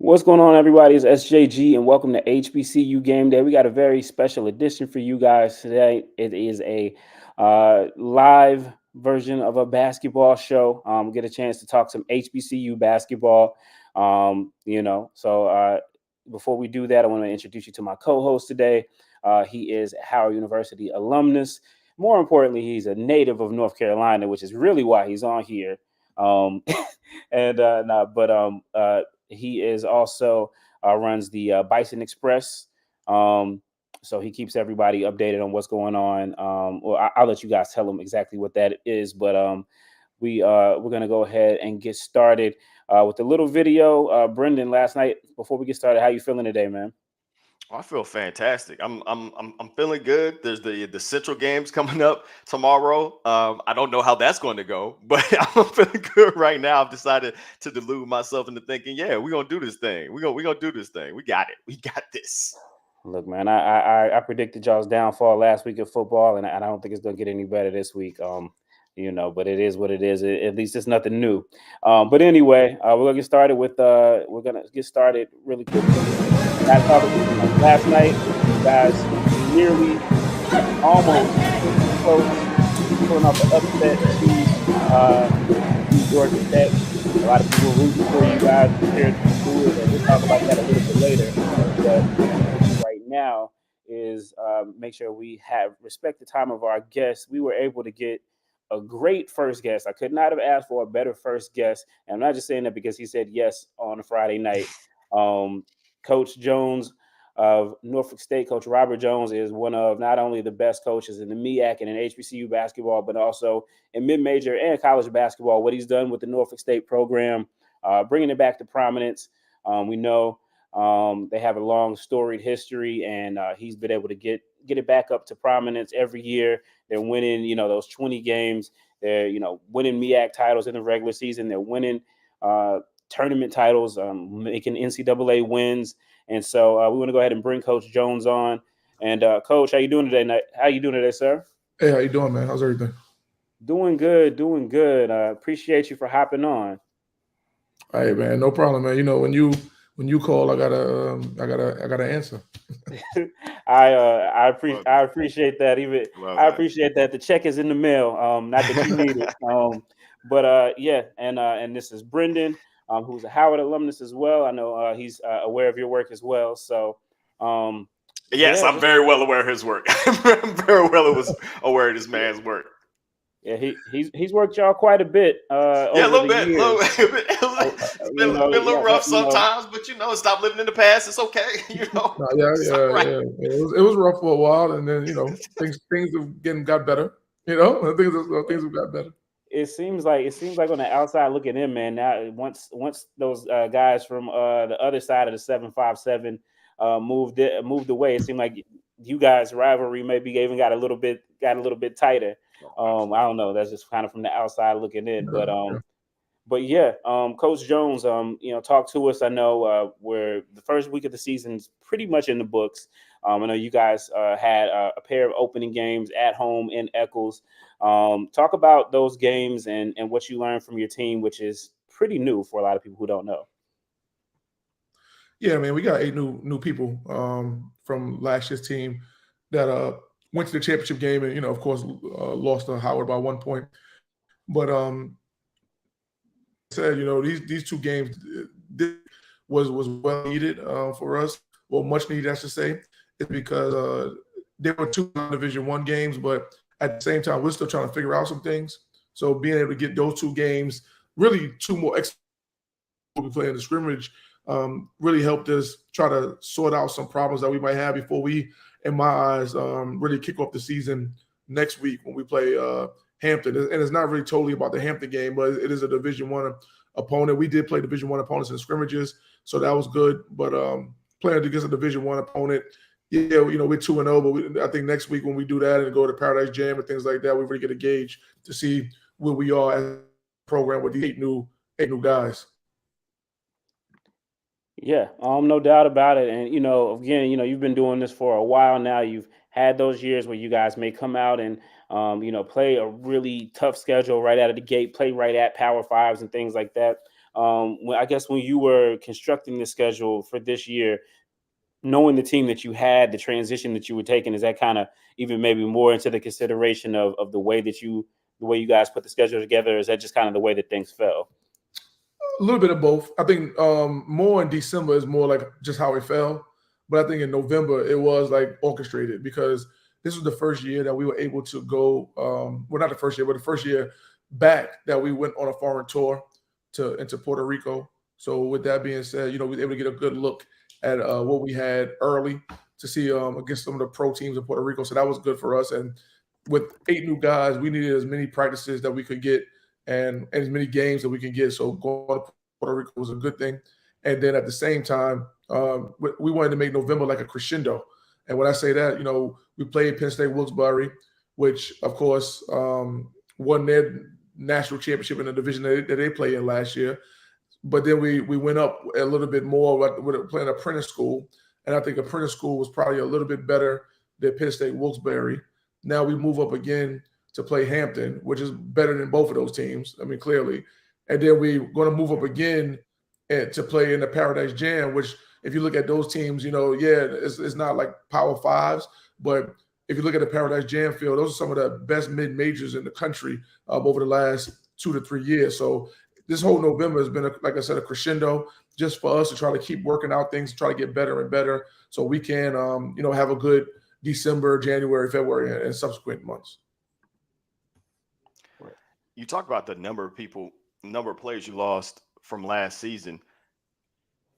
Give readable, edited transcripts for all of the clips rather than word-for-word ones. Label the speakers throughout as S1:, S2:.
S1: What's going on, everybody? It's SJG, and welcome to HBCU Game Day. We got a very special edition for you guys today. It is a live version of a basketball show. Get a chance to talk some HBCU basketball. Before we do that, I want to introduce you to my co-host today. He is a Howard University alumnus. More importantly, he's a native of North Carolina, which is really why he's on here. Um, and no, but He is also runs the Bison Express. So he keeps everybody updated on what's going on. I'll let you guys tell them exactly what that is. But we're gonna go ahead and get started with a little video. Brenden, last night before we get started, how you feeling today, man?
S2: I feel fantastic. I'm feeling good. There's the Central games coming up tomorrow. I don't know how that's going to go, but I'm feeling good right now. I've decided to delude myself into thinking, yeah, we're gonna do this thing. We're gonna do this thing. We got it. We got this.
S1: Look, man, I predicted y'all's downfall last week of football, and I don't think it's gonna get any better this week. But it is what it is. At least it's nothing new. But anyway, we're gonna get started really quickly. Last night, you guys nearly almost close pulling off an upset to Georgia Tech. A lot of people rooting for you guys compared to Stewart, and we'll talk about that a little bit later. But right now is make sure we have respect the time of our guests. We were able to get a great first guest. I could not have asked for a better first guest. And I'm not just saying that because he said yes on a Friday night. Coach Jones of Norfolk State, Coach Robert Jones, is one of not only the best coaches in the MEAC and in HBCU basketball, but also in mid-major and college basketball. What he's done with the Norfolk State program, bringing it back to prominence. We know they have a long storied history, and he's been able to get it back up to prominence every year. They're winning, those 20 games. They're, winning MEAC titles in the regular season. They're winning tournament titles, making NCAA wins. And so we want to go ahead and bring Coach Jones on. And Coach, how you doing today? How you doing today, sir?
S3: Hey, how you doing, man? How's everything?
S1: Doing good, doing good. Appreciate you for hopping on.
S3: Hey, man, no problem, man. When you call, I gotta answer.
S1: I appreciate that.
S2: Love
S1: I
S2: that.
S1: appreciate that. The check is in the mail. Not that you need it. Yeah, and this is Brenden, who's a Howard alumnus as well. I know he's aware of your work as well. So
S2: Yes,
S1: yeah,
S2: I'm very well aware of his work. I'm very well aware of this man's work.
S1: yeah, he's worked y'all quite a bit
S2: Yeah, a
S1: over
S2: little
S1: the
S2: bit.
S1: years.
S2: It's been a little rough sometimes, but stop living in the past. It's okay.
S3: No,
S2: It's all right.
S3: It was rough for a while, and then things have got better. Things have got better.
S1: It seems like on the outside looking in, man. Now once those guys from the other side of the 757 moved away, it seemed like you guys' rivalry maybe even got a little bit tighter. I don't know. That's just kind of from the outside looking in,
S3: Yeah, yeah.
S1: but yeah, Coach Jones, talk to us. I know we're the first week of the season's pretty much in the books. I know you guys had a pair of opening games at home in Eccles. Talk about those games and what you learned from your team, which is pretty new for a lot of people who don't know.
S3: Yeah, man, we got 8 new people from last year's team that went to the championship game, and of course, lost to Howard by 1 point. But said, these 2 games this was well needed for us, well, much needed, I should say. It's because there were 2 Division I games, but at the same time, we're still trying to figure out some things. So being able to get those 2 games, really 2 more we play in the scrimmage, really helped us try to sort out some problems that we might have before we, in my eyes, really kick off the season next week when we play Hampton. And it's not really totally about the Hampton game, but it is a Division I opponent. We did play Division I opponents in scrimmages, so that was good. But playing against a Division I opponent, yeah, we're 2-0, but I think next week when we do that and go to Paradise Jam and things like that, we really get a gauge to see where we are as a program with these eight new guys.
S1: Yeah, no doubt about it. And again, you've been doing this for a while now. You've had those years where you guys may come out and play a really tough schedule right out of the gate, play right at Power Fives and things like that. I guess when you were constructing the schedule for this year, knowing the team that you had, the transition that you were taking, is that kind of even maybe more into the consideration of the way you guys put the schedule together? Or is that just kind of the way that things fell?
S3: A little bit of both. I think more in December is more like just how it fell. But I think in November it was like orchestrated, because this was the first year that we were able to go. Well, not the first year, but the first year back that we went on a foreign tour into Puerto Rico. So with that being said, we were able to get a good look at what we had early to see against some of the pro teams in Puerto Rico. So that was good for us. And with 8 new guys, we needed as many practices that we could get and as many games that we can get. So going to Puerto Rico was a good thing. And then at the same time, we wanted to make November like a crescendo. And when I say that, we played Penn State Wilkes-Barre, which, of course, won their national championship in the division that they played in last year. But then we went up a little bit more with playing Apprentice School. And I think Apprentice School was probably a little bit better than Penn State Wilkes-Barre. Now we move up again to play Hampton, which is better than both of those teams. I mean, clearly. And then we're going to move up again to play in the Paradise Jam, which, if you look at those teams, it's not like Power Fives, but if you look at the Paradise Jam field, those are some of the best mid-majors in the country over the last 2 to 3 years. So this whole November has been, like I said, a crescendo just for us to try to keep working out things, try to get better and better so we can, have a good December, January, February, and subsequent months.
S2: You talk about the number of players you lost from last season.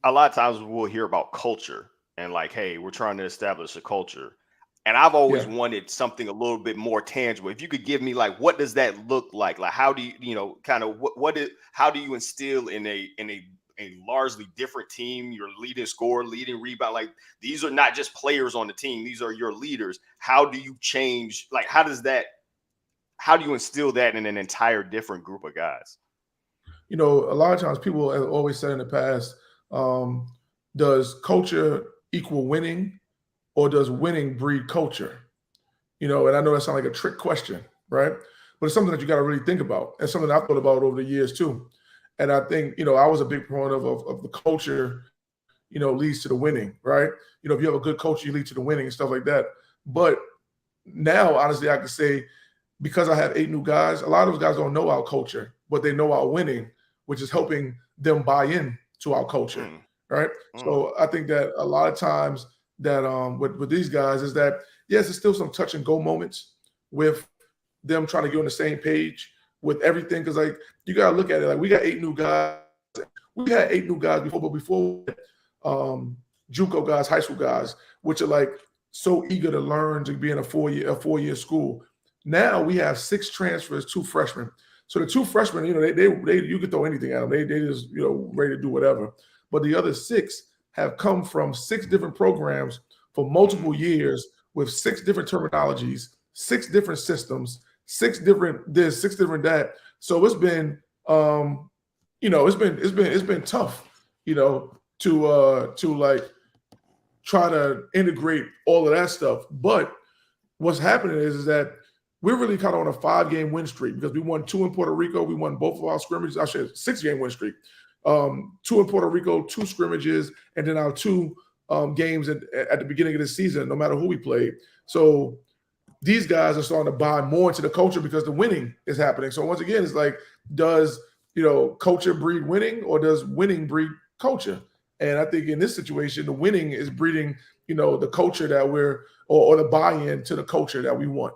S2: A lot of times we'll hear about culture and like, hey, we're trying to establish a culture. And I've always wanted something a little bit more tangible. If you could give me, like, what does that look like? Like, how do you, how do you instill in a largely different team, your leading scorer, leading rebound? Like, these are not just players on the team. These are your leaders. How do you change? Like, how do you instill that in an entire different group of guys?
S3: A lot of times people have always said in the past, does culture equal winning, or does winning breed culture? And I know that sounds like a trick question, right? But it's something that you got to really think about. And something I've thought about over the years too. And I think, I was a big proponent of the culture, leads to the winning, right? If you have a good culture, you lead to the winning and stuff like that. But now, honestly, I can say, because I have 8 new guys, a lot of those guys don't know our culture, but they know our winning, which is helping them buy in to our culture, right? So I think that a lot of times that with these guys is that, yes, there's still some touch and go moments with them trying to get on the same page with everything. Because, like, you got to look at it. Like, we got 8 new guys. We had 8 new guys before, but before JUCO guys, high school guys, which are like so eager to learn, to be in a four-year school. Now we have 6 transfers, 2 freshmen. So the 2 freshmen, they you could throw anything at them. They just ready to do whatever. But the other 6 have come from 6 different programs for multiple years with 6 different terminologies, 6 different systems, 6 different this, 6 different that. So it's been, it's been tough, to like try to integrate all of that stuff. But what's happening is that we're really kind of on a 5-game win streak, because we won 2 in Puerto Rico. We won both of our scrimmages. I should 6-game win streak. 2 in Puerto Rico, 2 scrimmages, and then our 2 games at the beginning of the season, no matter who we played. So these guys are starting to buy more into the culture because the winning is happening. So once again, it's like, does culture breed winning, or does winning breed culture? And I think in this situation, the winning is breeding, the culture that or the buy-in to the culture that we want.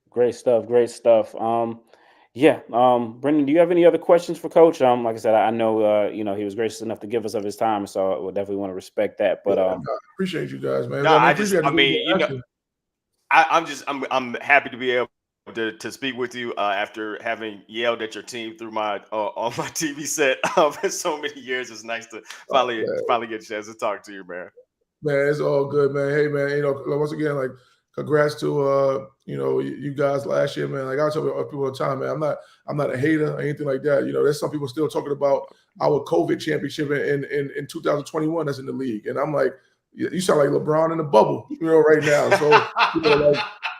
S1: Great stuff. Great stuff. Brenden, do you have any other questions for Coach? Like I said, I know, he was gracious enough to give us of his time, so I would definitely want to respect that. But
S3: I appreciate you guys, man.
S2: No, I'm happy to be able to speak with you after having yelled at your team through my on my TV set for so many years. It's nice to finally get a chance to talk to you, man.
S3: Man, it's all good, man. Hey, man, once again, like, congrats to you guys last year, man. Like, I tell people all the time, man, I'm not a hater or anything like that. There's some people still talking about our COVID championship in 2021 that's in the league, and I'm like, you sound like LeBron in the bubble, right now. So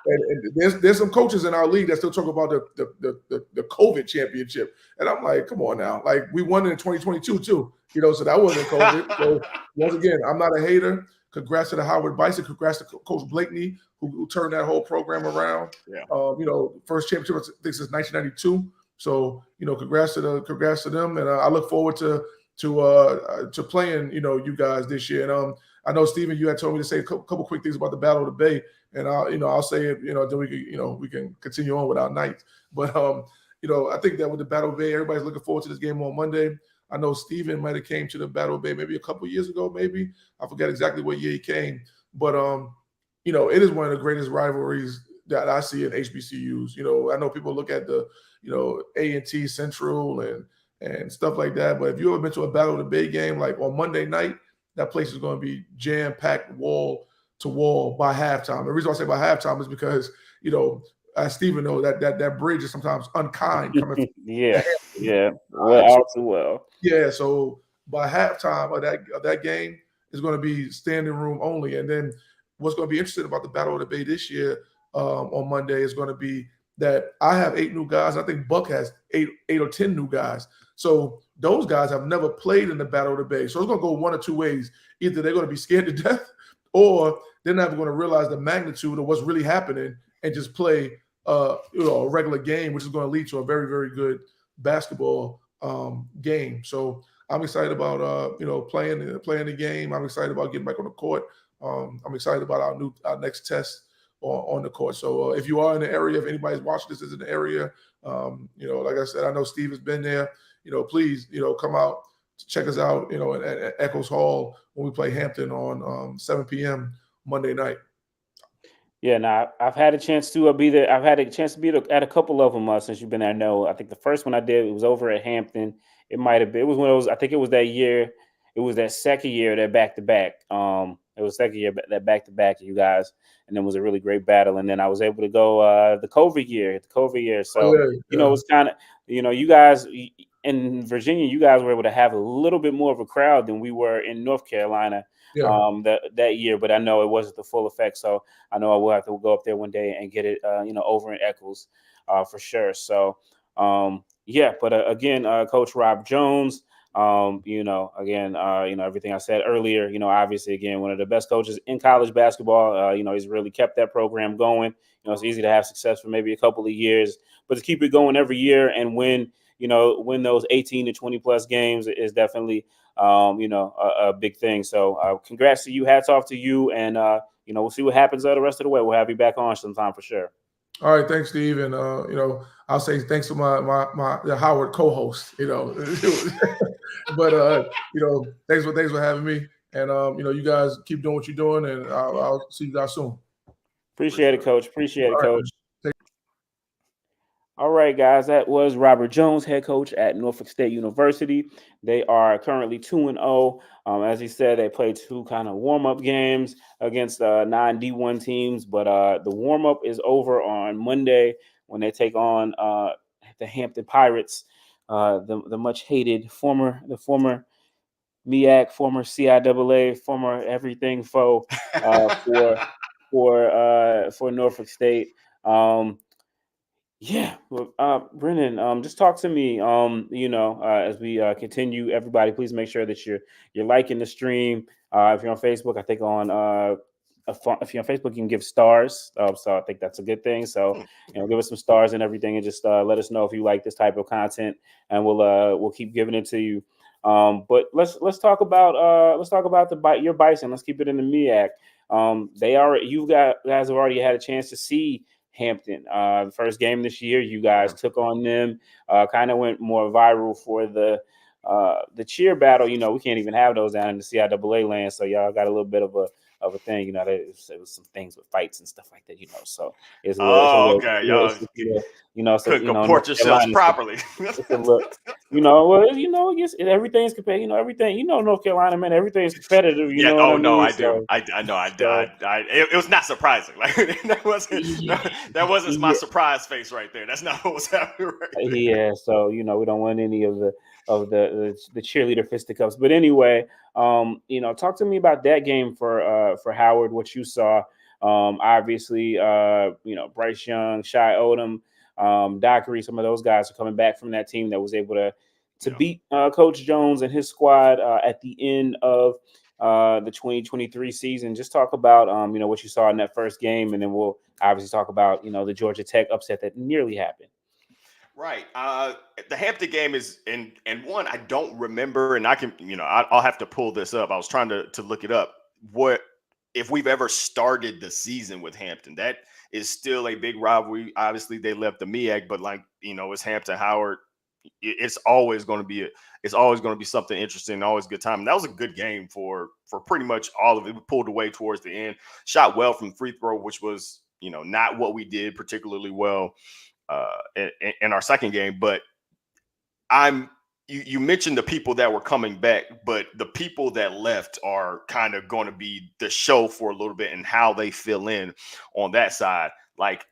S3: And there's some coaches in our league that still talk about the COVID championship, and I'm like, come on now, like we won in 2022 too, so that wasn't COVID. So once again, I'm not a hater. Congrats to the Howard Bison. Congrats to Coach Blakeney who turned that whole program around.
S2: Yeah.
S3: First championship I think since 1992. So congrats to them, and I look forward to playing you guys this year. And I know Stephen, you had told me to say a couple quick things about the Battle of the Bay, and I'll say it, then we can continue on with our night. But I think that with the Battle of the Bay, everybody's looking forward to this game on Monday. I know Stephen might have came to the Battle of the Bay maybe a couple years ago, maybe. I forget exactly what year he came. But it is one of the greatest rivalries that I see in HBCUs. I know people look at the A&T Central and stuff like that. But if you ever been to a Battle of the Bay game, like on Monday night, that place is going to be jam-packed wall to wall by halftime. The reason I say by halftime is because, as Stephen knows, that bridge is sometimes unkind coming from
S1: yeah. All too well.
S3: Yeah, so by halftime of that game is going to be standing room only. And then what's going to be interesting about the Battle of the Bay this year on Monday is going to be that I have 8 new guys. I think Buck has 8 or 10 new guys. So those guys have never played in the Battle of the Bay. So it's going to go one or two ways. Either they're going to be scared to death, or they're never going to realize the magnitude of what's really happening and just play a regular game, which is going to lead to a very, very good basketball game. So I'm excited about playing the game. I'm excited about getting back on the court. I'm excited about our next test on the court. So if you are in the area, if anybody's watching this is in the area, like I said, I know Steve has been there. Please, come out, check us out, at Echoes Hall when we play Hampton on 7 p.m. Monday night.
S1: Yeah, now I've had a chance to be there. I've had a chance to be at a couple of them since you've been there. No, I think the first one I did, it was over at Hampton. It might have been. It was when it was. I think it was that year. It was that second year, that back to back. It was second year that back to back, you guys, and then it was a really great battle. And then I was able to go the COVID year. So it was kind of you guys in Virginia, you guys were able to have a little bit more of a crowd than we were in North Carolina. That year, but I know it wasn't the full effect. So I know I will have to go up there one day and get it, over in Eccles, for sure. So, but again, Coach Rob Jones, everything I said earlier, obviously, again, one of the best coaches in college basketball. He's really kept that program going. It's easy to have success for maybe a couple of years, but to keep it going every year and win those 18 to 20 plus games is definitely a big thing. So congrats to you. Hats off to you. And, we'll see what happens the rest of the way. We'll have you back on sometime for sure.
S3: All right. Thanks, Steve. And, I'll say thanks to the Howard co-host, but, thanks for having me. And, you guys keep doing what you're doing, and I'll see you guys soon.
S1: Appreciate it, Coach. Coach. All right, guys, that was Robert Jones, head coach at Norfolk State University. They are currently 2-0. As he said, they played 2 kind of warm-up games against 9 D1 teams, but the warm-up is over on Monday when they take on the Hampton Pirates, the much-hated former MEAC, former CIAA, former everything foe for Norfolk State. Brenden, just talk to me. As we continue, everybody, please make sure that you're liking the stream. If you're on Facebook, I think if you're on Facebook, you can give stars. So I think that's a good thing. So give us some stars and everything, and just let us know if you like this type of content, and we'll keep giving it to you. But let's talk about your Bison. Let's keep it in the MEAC. You guys have already had a chance to see Hampton. First game this year, you guys took on them. Kind of went more viral for the cheer battle. We can't even have those down in the CIAA land, so y'all got a little bit of a thing. There was some things with fights and stuff like that. So it's
S2: okay, y'all. Couldn't comport yourselves properly.
S1: It's a look. Everything's competitive. Everything. North Carolina, man, everything's competitive.
S2: I know. I know. It was not surprising. Like that wasn't my surprise face right there. That's not what was happening right there.
S1: Yeah. So we don't want any of the cheerleader fisticuffs. But anyway, talk to me about that game for Howard. What you saw. Obviously, Bryce Young, Shy Odom, Dockery, some of those guys are coming back from that team that was able to beat Coach Jones and his squad at the end of the 2023 season. Just talk about what you saw in that first game, and then we'll obviously talk about the Georgia Tech upset that nearly happened.
S2: Right. The Hampton game is and one I don't remember, and I can I'll have to pull this up. I was trying to look it up. What if we've ever started the season with Hampton? That is still a big rivalry. Obviously, they left the MEAC, but it's Hampton Howard. It's always going to be something interesting, always good time. And that was a good game for pretty much all of it. We pulled away towards the end, shot well from free throw, which was not what we did particularly well in our second game. But you mentioned the people that were coming back, but the people that left are kind of going to be the show for a little bit and how they fill in on that side. Like,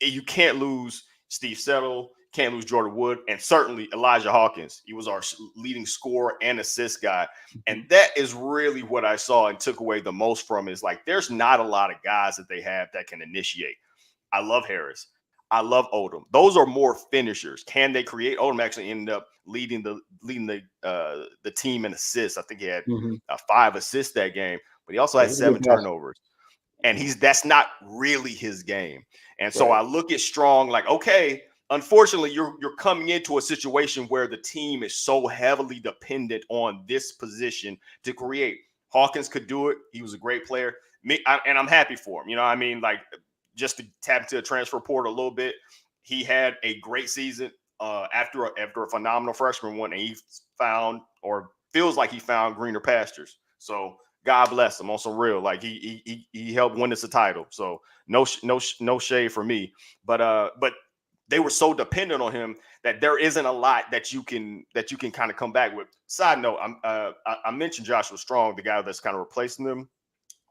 S2: you can't lose Steve Settle, can't lose Jordan Wood, and certainly Elijah Hawkins. He was our leading scorer and assist guy. And that is really what I saw and took away the most from it. Is like, there's not a lot of guys that they have that can initiate. I love Harris. I love Odom. Those are more finishers. Can they create? Odom actually ended up leading the team in assists. I think he had 5 assists that game, but he also had 7 turnovers. And that's not really his game. And so I look at Strong like, okay, unfortunately, you're coming into a situation where the team is so heavily dependent on this position to create. Hawkins could do it. He was a great player. And I'm happy for him. Just to tap into the transfer portal a little bit, he had a great season after a phenomenal freshman one, and he found, or feels like he found, greener pastures. So God bless him on some real. Like, he helped win us a title. So no shade for me. But they were so dependent on him that there isn't a lot that you can kind of come back with. Side note, I mentioned Joshua Strong, the guy that's kind of replacing them.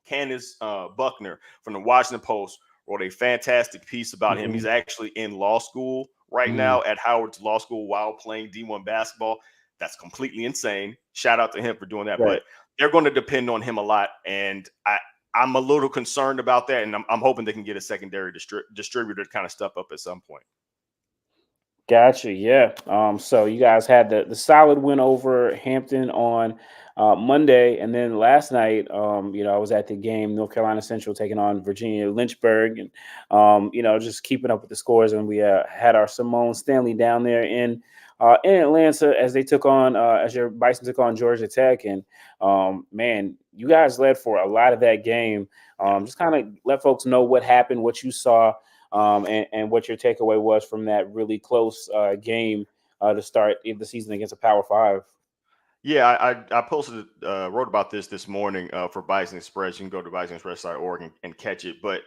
S2: Candace Buckner from the Washington Post wrote a fantastic piece about him. He's actually in law school right now at Howard's Law School while playing D1 basketball. That's completely insane. Shout out to him for doing that. Right. But they're going to depend on him a lot, and I'm a little concerned about that, and I'm hoping they can get a secondary distributor to kind of step up at some point.
S1: Gotcha. Yeah. So you guys had the solid win over Hampton on Monday, and then last night, I was at the game, North Carolina Central taking on Virginia Lynchburg, and just keeping up with the scores. And we had our Simone Stanley down there in Atlanta as they took on as your Bison took on Georgia Tech, and man, you guys led for a lot of that game. Just kind of let folks know what happened, what you saw. And what your takeaway was from that really close game to start the season against a Power 5.
S2: Yeah, I posted, wrote about this morning for Bison Express. You can go to bisonexpress.org and catch it. But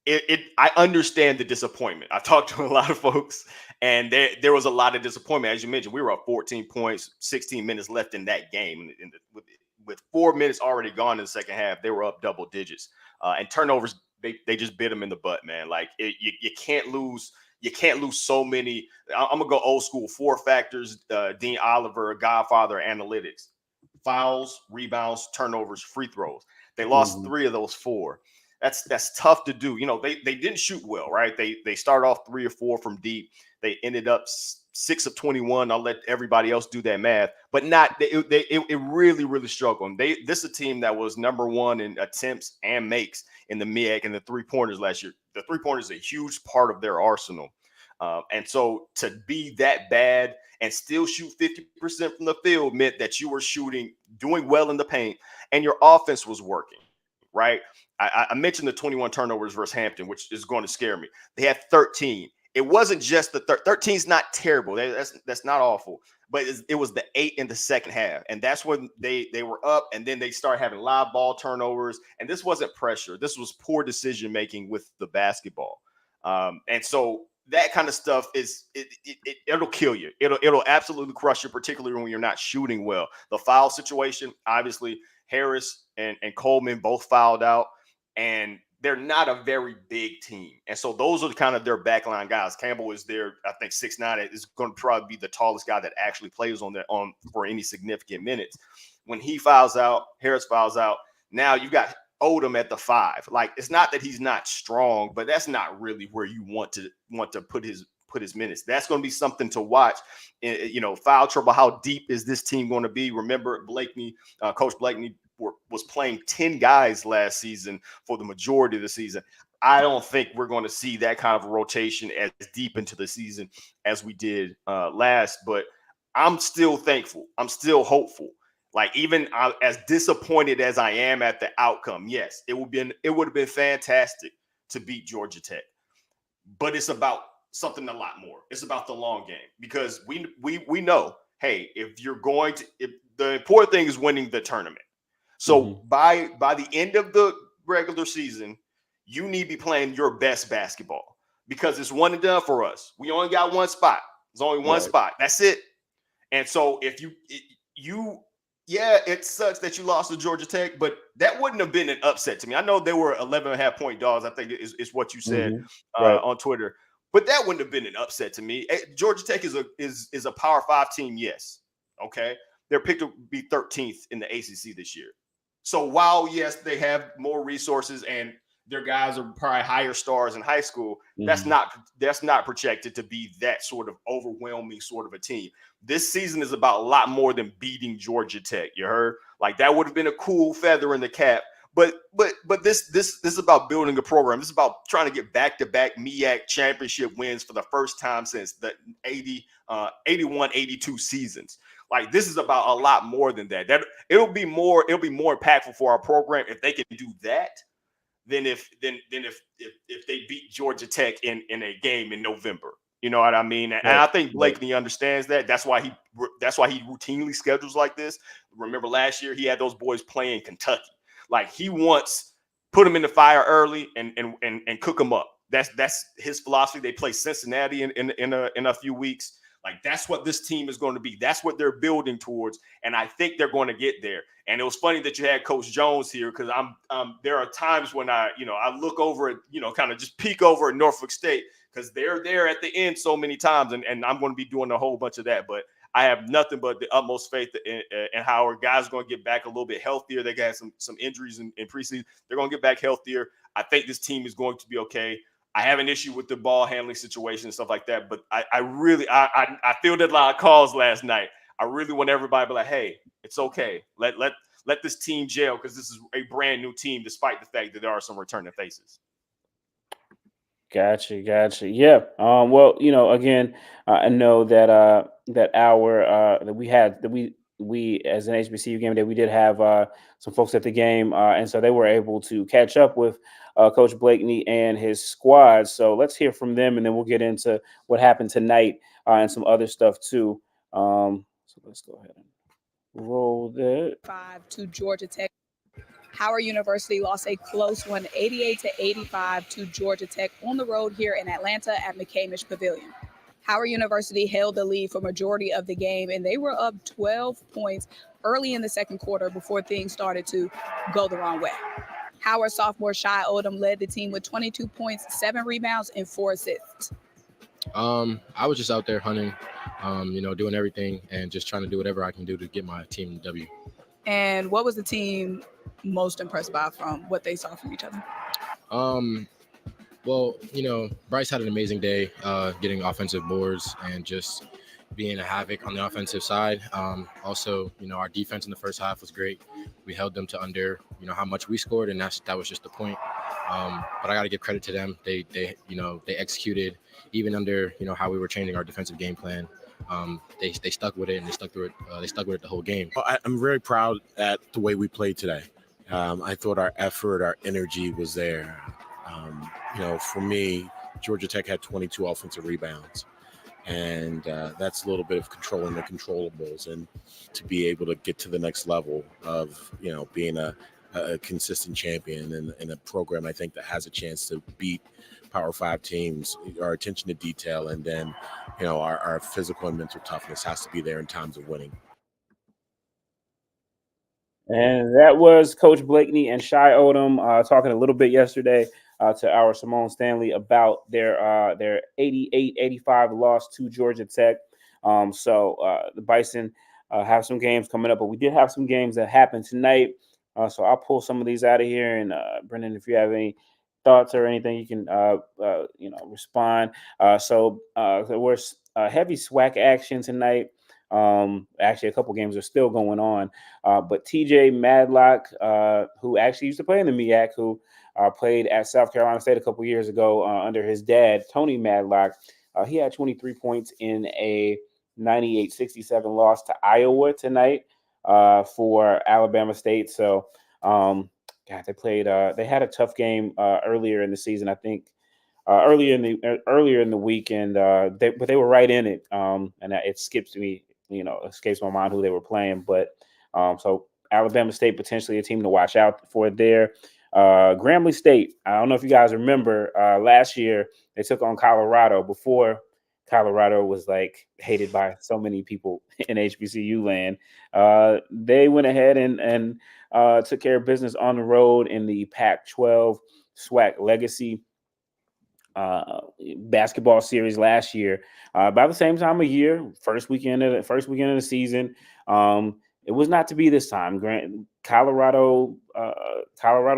S2: I understand the disappointment. I've talked to a lot of folks, and there was a lot of disappointment. As you mentioned, we were up 14 points, 16 minutes left in that game. With 4 minutes already gone in the second half, they were up double digits. And turnovers, they just bit them in the butt, man. Like, you can't lose. You can't lose so many. I'm gonna go old school. 4 factors. Dean Oliver, Godfather analytics: fouls, rebounds, turnovers, free throws. They lost 3 of those 4. That's tough to do. They didn't shoot well, right? They started off 3 or 4 from deep. They ended up 6 of 21. I'll let everybody else do that math, but it really, really struggled. This is a team that was number 1 in attempts and makes in the MEAC and the 3-pointers last year. The 3-pointers is a huge part of their arsenal. And so to be that bad and still shoot 50% from the field meant that you were doing well in the paint, and your offense was working, right? I mentioned the 21 turnovers versus Hampton, which is going to scare me. They had 13. It wasn't just the 13 is not terrible. That's not awful, but it was the 8 in the second half. And that's when they were up, and then they started having live ball turnovers. And this wasn't pressure. This was poor decision-making with the basketball. And so that kind of stuff it'll kill you. It'll absolutely crush you, particularly when you're not shooting well. The foul situation, obviously, Harris and Coleman both fouled out, and they're not a very big team. And so those are kind of their backline guys. Campbell is there, I think 6'9", is going to probably be the tallest guy that actually plays on for any significant minutes. When he fouls out, Harris fouls out, now you've got Odom at the 5. Like, it's not that he's not strong, but that's not really where you want to put his minutes. That's going to be something to watch. Foul trouble. How deep is this team going to be? Remember, Coach Blakeney was playing 10 guys last season for the majority of the season. I don't think we're going to see that kind of a rotation as deep into the season as we did last. But I'm still thankful. I'm still hopeful. Like, even as disappointed as I am at the outcome, yes, it would have been fantastic to beat Georgia Tech. But it's about something a lot more. It's about the long game, because we know, hey, if the important thing is winning the tournament. So by the end of the regular season, you need to be playing your best basketball, because it's one and done for us. We only got one spot. There's only one spot. That's it. And so if it sucks that you lost to Georgia Tech, but that wouldn't have been an upset to me. I know they were 11.5-point dogs. I think is what you said on Twitter, but that wouldn't have been an upset to me. Georgia Tech is a Power 5 team. Yes. Okay. They're picked to be 13th in the ACC this year. So while, yes, they have more resources and their guys are probably higher stars in high school, that's not projected to be that sort of overwhelming sort of a team. This season is about a lot more than beating Georgia Tech. You heard? Like, that would have been a cool feather in the cap. But this is about building a program. This is about trying to get back-to-back MEAC championship wins for the first time since the 81-82 seasons. Like, this is about a lot more than that. It'll be more impactful for our program if they can do that than if they beat Georgia Tech in a game in November. You know what I mean? Right. And I think Blakeney understands that. That's why he routinely schedules like this. Remember last year he had those boys playing Kentucky. Like, he wants put them in the fire early and cook them up. That's his philosophy. They play Cincinnati in a few weeks. Like, that's what this team is going to be. That's what they're building towards, and I think they're going to get there. And it was funny that you had Coach Jones here, because there are times when I look over at, kind of just peek over at Norfolk State, because they're there at the end so many times, and I'm going to be doing a whole bunch of that. But I have nothing but the utmost faith in how our guys are going to get back a little bit healthier. They got some injuries in preseason. They're going to get back healthier. I think this team is going to be okay. I have an issue with the ball handling situation and stuff like that, but I really fielded a lot of calls last night. I really want everybody to be like, hey, it's okay. Let this team gel, because this is a brand new team, despite the fact that there are some returning faces.
S1: Gotcha. Yeah. Well, again, I know that we as an HBCU game day, we did have some folks at the game, and so they were able to catch up with Coach Blakeney and his squad. So let's hear from them, and then we'll get into what happened tonight and some other stuff too. So let's go ahead and roll that.
S4: 5 to Georgia Tech. Howard University lost a close one, 88-85 to Georgia Tech on the road here in Atlanta at McCamish Pavilion. Howard University held the lead for majority of the game, and they were up 12 points early in the second quarter before things started to go the wrong way. Howard sophomore Shy Odom led the team with 22 points, 7 rebounds, and 4 assists.
S5: I was just out there hunting, doing everything and just trying to do whatever I can do to get my team W.
S4: And what was the team most impressed by from what they saw from each other?
S5: Well, Bryce had an amazing day getting offensive boards and just being a havoc on the offensive side. Also, our defense in the first half was great. We held them to under, how much we scored, and that was just the point. But I got to give credit to them. They executed even under, how we were changing our defensive game plan. They stuck with it, and they stuck with it the whole game.
S6: Well, I'm very proud at the way we played today. I thought our effort, our energy was there. For me, Georgia Tech had 22 offensive rebounds, and that's a little bit of controlling the controllables, and to be able to get to the next level of, being a consistent champion in a program, I think, that has a chance to beat Power 5 teams. Our attention to detail, and then, our physical and mental toughness has to be there in times of winning.
S1: And that was Coach Blakeney and Shy Odom talking a little bit yesterday to our Simone Stanley about their 88-85 loss to Georgia Tech. So the Bison have some games coming up, but we did have some games that happened tonight. So I'll pull some of these out of here. And Brenden, if you have any thoughts or anything, you can respond. So there was heavy SWAC action tonight. Actually, a couple games are still going on. But TJ Madlock, who actually used to play in the MEAC, who played at South Carolina State a couple years ago under his dad, Tony Madlock. He had 23 points in a 98-67 loss to Iowa tonight for Alabama State. So, God, they played. They had a tough game earlier in the season. I think earlier in the weekend. But they were right in it. And it escapes my mind who they were playing. But so Alabama State potentially a team to watch out for there. Grambling State. I don't know if you guys remember last year they took on Colorado before Colorado was like hated by so many people in HBCU land. They went ahead and took care of business on the road in the Pac-12 SWAC Legacy basketball series last year. About the same time of year, first weekend of the season. It was not to be this time. Colorado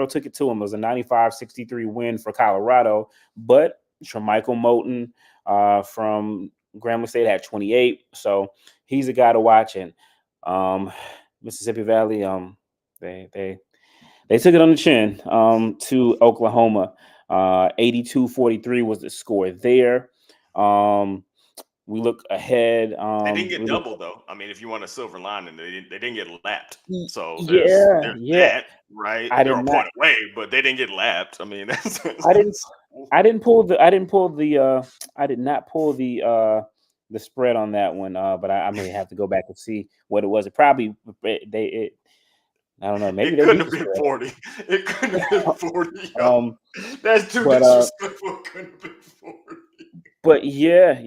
S1: took it to them. It was a 95-63 win for Colorado, but Tremichael Moten from Grambling State had 28, so he's a guy to watch. And Mississippi Valley, they took it on the chin to Oklahoma. 82-43 was the score there. We look ahead.
S2: They didn't get doubled though. I mean, if you want a silver lining, they didn't get lapped. So there's that, right? They're a point away, but they didn't get lapped. I mean,
S1: I did not pull the spread on that one. But I may have to go back and see what it was. It probably I don't know. Maybe
S2: it couldn't have been 40. It couldn't have been 40. That's too disrespectful. It couldn't have been 40.
S1: But yeah.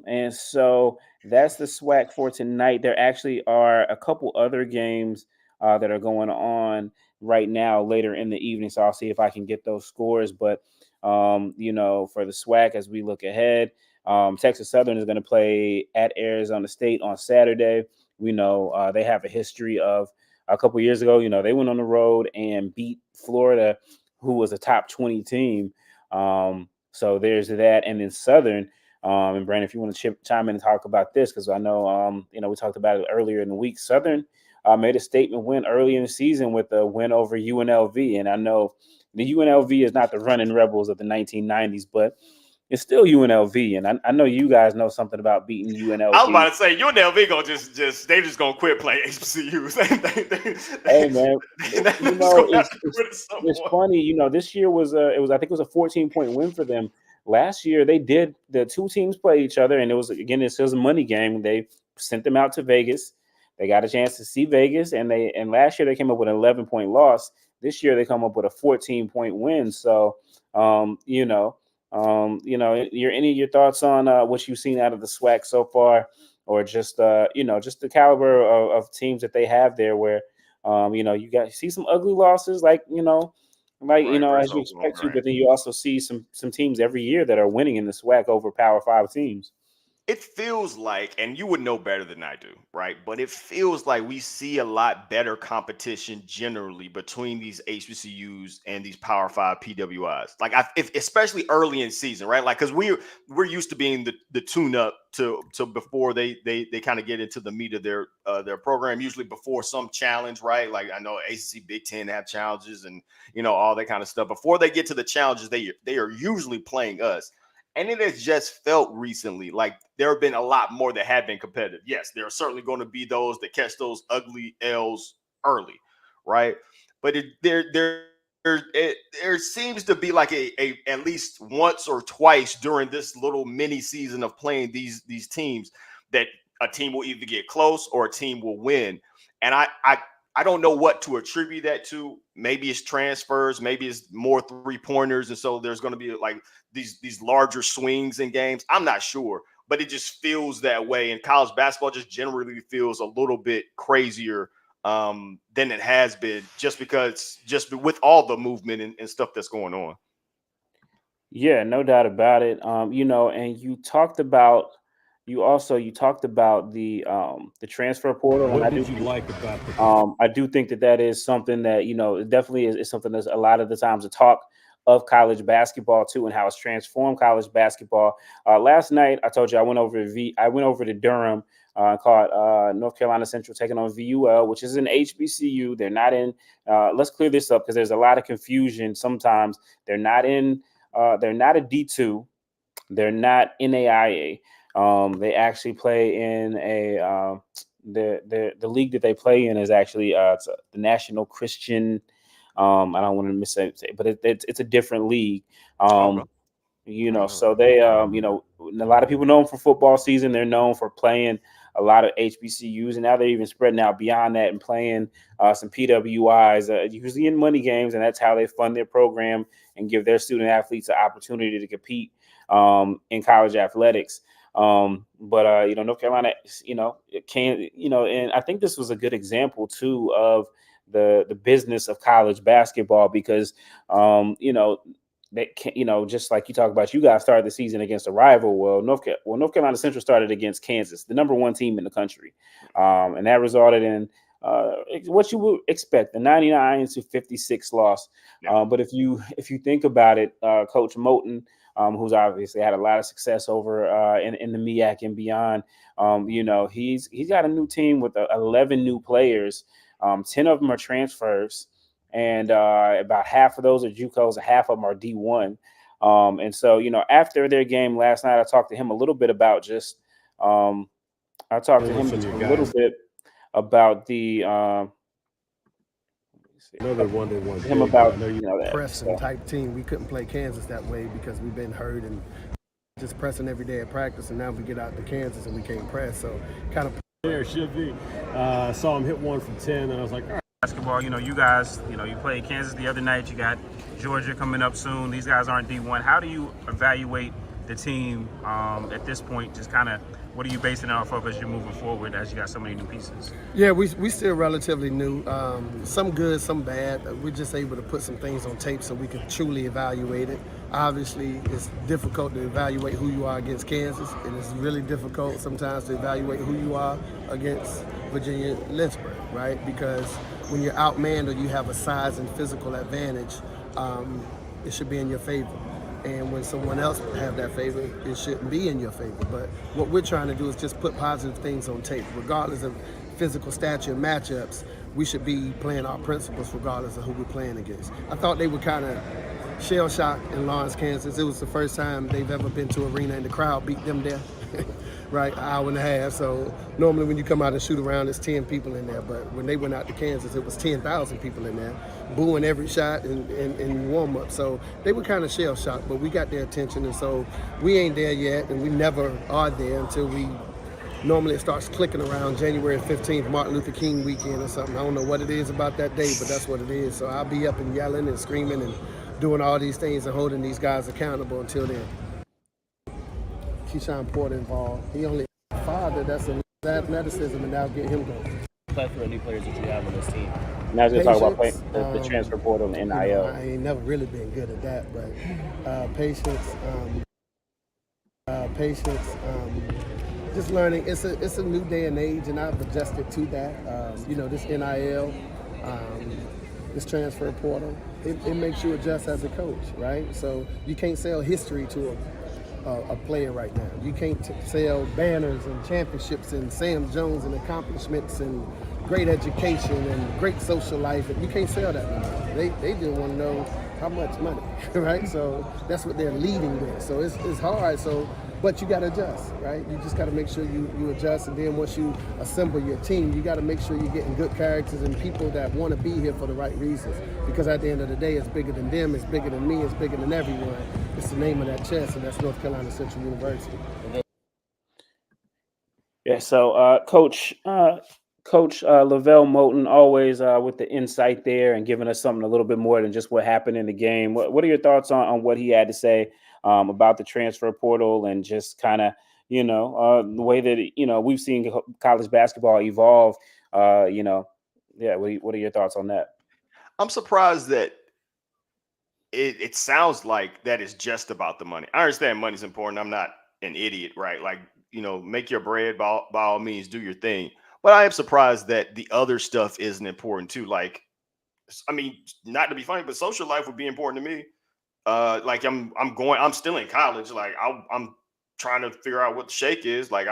S1: And so that's the SWAC for tonight. There actually are a couple other games that are going on right now later in the evening. So I'll see if I can get those scores. But for the SWAC, as we look ahead, Texas Southern is going to play at Arizona State on Saturday. We know they have a history of a couple years ago. They went on the road and beat Florida, who was a top 20 team. So there's that. And then Southern, and Brandon, if you want to chime in and talk about this, because I know, we talked about it earlier in the week. Southern made a statement win early in the season with a win over UNLV. And I know the UNLV is not the running Rebels of the 1990s, but it's still UNLV. And I know you guys know something about beating UNLV.
S2: I was about to say UNLV gonna they just gonna quit playing HBCUs.
S1: Hey man, it's funny. This year was I think it was a 14-point win for them. Last year the two teams play each other, and it was a money game. They sent them out to Vegas. They got a chance to see Vegas, and last year they came up with an 11-point loss. This year they come up with a 14-point win. So your thoughts on what you've seen out of the SWAC so far, or just just the caliber of teams that they have there, where you got see some ugly losses as you expect to, but then you also see some teams every year that are winning in the SWAC over Power 5 teams.
S2: It feels like, and you would know better than I do, right? But it feels like we see a lot better competition generally between these HBCUs and these Power 5 PWIs. Like, especially early in season, right? Like, because we're used to being the tune-up to before they kind of get into the meat of their program, usually before some challenge, right? Like, I know ACC, Big Ten have challenges and all that kind of stuff. Before they get to the challenges, they are usually playing us. And it has just felt recently like there have been a lot more that have been competitive. Yes, there are certainly going to be those that catch those ugly L's early, right? But there seems to be like a at least once or twice during this little mini season of playing these teams that a team will either get close or a team will win. And I don't know what to attribute that to. Maybe it's transfers, maybe it's more 3-pointers, and so there's going to be like these larger swings in games. I'm not sure, but it just feels that way. And college basketball just generally feels a little bit crazier than it has been, just with all the movement and stuff that's going on.
S1: Yeah, no doubt about it. And you talked about you talked about the transfer portal, and
S7: What did you like about the
S1: I do think that is something that it definitely is something that's a lot of the times a talk of college basketball too, and how it's transformed college basketball. Last night, I told you I went over to Durham, caught North Carolina Central taking on VUL, which is an HBCU. They're not in. Let's clear this up because there's a lot of confusion sometimes. They're not in. They're not a D2. They're not NAIA. They actually play in a the league that they play in is actually it's the National Christian. I don't want to say, but it's a different league.
S2: Okay.
S1: So they a lot of people know them for football season. They're known for playing a lot of HBCUs, and now they're even spreading out beyond that and playing some PWIs, usually in money games, and that's how they fund their program and give their student athletes an opportunity to compete in college athletics. North Carolina, it can, and I think this was a good example too of the business of college basketball because, they can, just like you talk about, you guys started the season against a rival. Well, North Carolina Central started against Kansas, the number one team in the country, and that resulted in what you would expect, the 99-56 loss.
S2: Yeah.
S1: But if you think about it, Coach Moten, who's obviously had a lot of success over in the MEAC and beyond, he's got a new team with 11 new players. 10 of them are transfers, and about half of those are JUCOs, and half of them are D1. And so, after their game last night, I talked to him a little bit about just I talked to him just a little bit about the
S7: another one they won
S1: him about
S8: that pressing type team. We couldn't play Kansas that way because we've been hurt and just pressing every day at practice, and now we get out to Kansas and we can't press. So kind of
S7: there should be. Saw him hit one from 10, and I was like, all right.
S1: Basketball, you guys, you played Kansas the other night. You got Georgia coming up soon. These guys aren't D1. How do you evaluate the team at this point? Just kind of, what are you basing it off of as you're moving forward, as you got so many new pieces?
S8: Yeah, we still relatively new. Some good, some bad. We're just able to put some things on tape so we can truly evaluate it. Obviously, it's difficult to evaluate who you are against Kansas, and it's really difficult sometimes to evaluate who you are against Virginia Lynchburg, right? Because when you're outmanned or you have a size and physical advantage, it should be in your favor. And when someone else have that favor, it shouldn't be in your favor. But what we're trying to do is just put positive things on tape. Regardless of physical stature and matchups, we should be playing our principles regardless of who we're playing against. I thought they were kind of shell-shocked in Lawrence, Kansas. It was the first time they've ever been to an arena and the crowd beat them there, right, an hour and a half. So normally when you come out and shoot around, it's 10 people in there. But when they went out to Kansas, it was 10,000 people in there, booing every shot in warm-up. So they were kind of shell-shocked, but we got their attention. And so we ain't there yet, and we never are there until normally it starts clicking around January 15th, Martin Luther King weekend or something. I don't know what it is about that day, but that's what it is. So I'll be up and yelling and screaming and doing all these things and holding these guys accountable until then. Keyshawn Porter involved. He only has a father that's in athleticism, and now get him going.
S1: Plethora of new players that you have on this team. Now I was going to talk about the transfer portal and NIL.
S8: I ain't never really been good at that, but patience, just learning. It's a new day and age, and I've adjusted to that. This NIL, this transfer portal, it makes you adjust as a coach, right? So you can't sell history to a player right now. You can't sell banners and championships and Sam Jones and accomplishments and great education and great social life. You can't sell that anymore. They just want to know how much money, right? So that's what they're leading with. So it's hard. But you got to adjust, right? You just got to make sure you adjust, and then once you assemble your team, you got to make sure you're getting good characters and people that want to be here for the right reasons. Because at the end of the day, it's bigger than them, it's bigger than me, it's bigger than everyone. It's the name of that chest, and that's North Carolina Central University.
S1: Yeah. So, Coach Lavelle Moten, always with the insight there and giving us something a little bit more than just what happened in the game. What are your thoughts on what he had to say about the transfer portal and just kind of, the way that, we've seen college basketball evolve, what are your thoughts on that?
S2: I'm surprised that it sounds like that is just about the money. I understand money's important. I'm not an idiot, right? Like make your bread by all means, do your thing. But I am surprised that the other stuff isn't important too. Like, I mean, not to be funny, but social life would be important to me. Like I'm still in college. Like I'm trying to figure out what the shake is. Like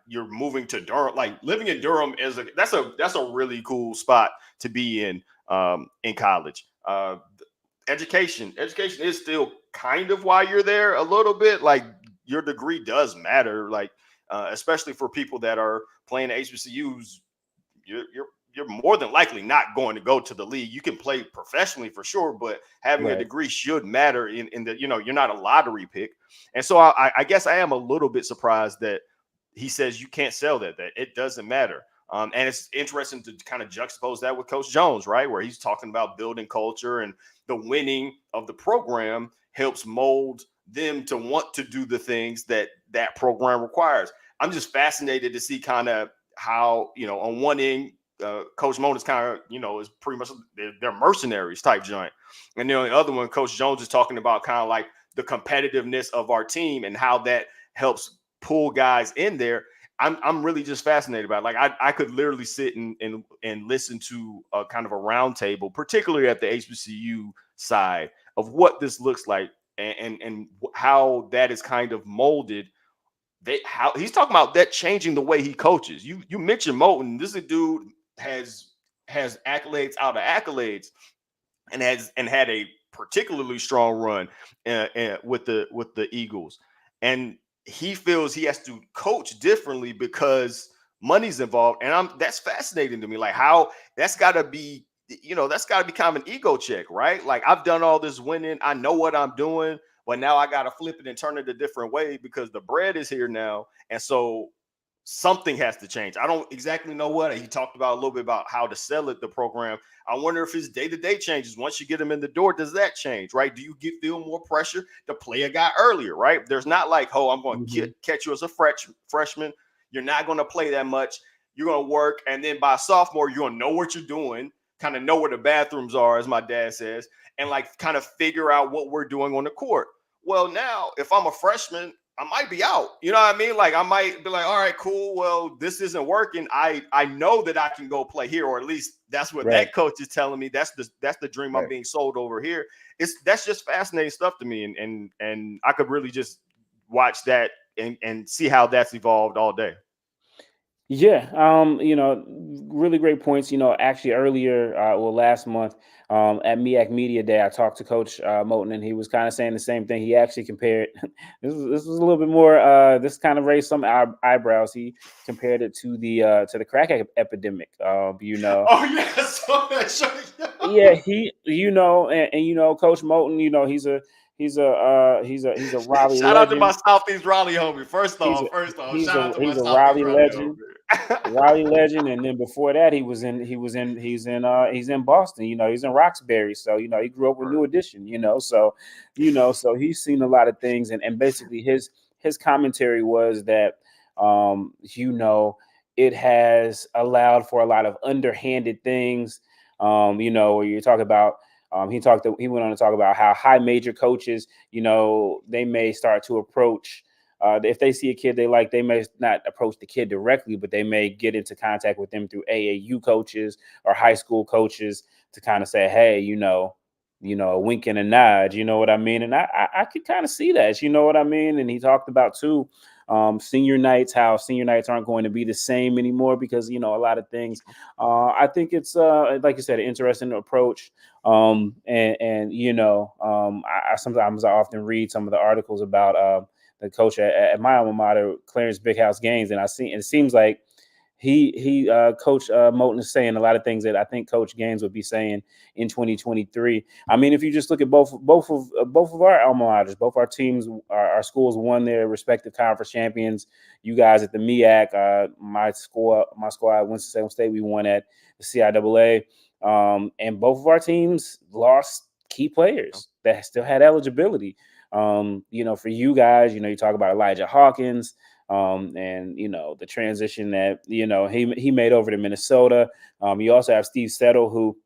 S2: you're moving to Durham. Like living in Durham that's a really cool spot to be in college. Education is still kind of why you're there a little bit. Like your degree does matter. Like especially for people that are playing HBCUs, you're more than likely not going to go to the league. You can play professionally for sure, but having a degree should matter in the, you're not a lottery pick. And so I guess I am a little bit surprised that he says you can't sell that it doesn't matter. And it's interesting to kind of juxtapose that with Coach Jones, right? Where he's talking about building culture and the winning of the program helps mold them to want to do the things that program requires. I'm just fascinated to see kind of how, on one end, Coach Moan is kind of, is pretty much they're mercenaries type joint. And then on the other one, Coach Jones is talking about kind of like the competitiveness of our team and how that helps pull guys in there. I'm really just fascinated about it. Like I could literally sit and listen to a kind of a round table, particularly at the HBCU side of what this looks like and how that is kind of molded. How he's talking about that changing the way he coaches. You mentioned Moulton. This is a dude has accolades out of accolades and had a particularly strong run with the Eagles, and he feels he has to coach differently because money's involved. And that's fascinating to me, like how that's got to be kind of an ego check, right? Like I've done all this winning, I know what I'm doing, but now I got to flip it and turn it a different way because the bread is here now. And so something has to change. I don't exactly know what. He talked about a little bit about how to sell it, the program. I wonder if his day-to-day changes. Once you get him in the door, does that change, right? Do you feel more pressure to play a guy earlier, right? There's not like, oh, I'm going to catch you as a freshman. You're not going to play that much. You're going to work. And then by sophomore, you're going to know what you're doing, kind of know where the bathrooms are, as my dad says, and like kind of figure out what we're doing on the court. Well, now, if I'm a freshman, I might be out. You know what I mean? Like I might be like, all right, cool. Well, this isn't working. I know that I can go play here, or at least that's what that coach is telling me. That's the dream I'm being sold over here. That's just fascinating stuff to me. And I could really just watch that and see how that's evolved all day.
S1: Yeah, really great points. Actually earlier, last month, at MEAC Media Day, I talked to Coach Moulton, and he was kind of saying the same thing. He actually compared this was a little bit more. This kind of raised some eyebrows. He compared it to the crack epidemic.
S2: Oh yes,
S1: yeah. He, and Coach Moulton, he's a Raleigh
S2: shout
S1: legend.
S2: out to my Southeast Raleigh homie. First off,
S1: he's
S2: shout out to
S1: a
S2: my Southeast
S1: Raleigh legend.
S2: Raleigh
S1: legend, and then before that, he's in Boston. He's in Roxbury, so he grew up with New Edition. So he's seen a lot of things, and basically his commentary was that it has allowed for a lot of underhanded things. Where you talk about. He went on to talk about how high major coaches, they may start to approach. If they see a kid they like, they may not approach the kid directly, but they may get into contact with them through AAU coaches or high school coaches to kind of say, hey, a wink and a nod, you know what I mean? And I could kind of see that, you know what I mean? And he talked about too, senior nights, how senior nights aren't going to be the same anymore because, a lot of things. I think it's, like you said, an interesting approach. I sometimes I often read some of the articles about the coach at my alma mater, Clarence Big House Gaines, and it seems like Coach Moulton is saying a lot of things that I think Coach Gaines would be saying in 2023. I mean, if you just look at both of our alma maters, both our teams, our schools won their respective conference champions. You guys at the MEAC, my squad, Winston-Salem State, we won at the CIAA, and both of our teams lost key players that still had eligibility. For you guys, you talk about Elijah Hawkins, and the transition that he made over to Minnesota. You also have Steve Settle, who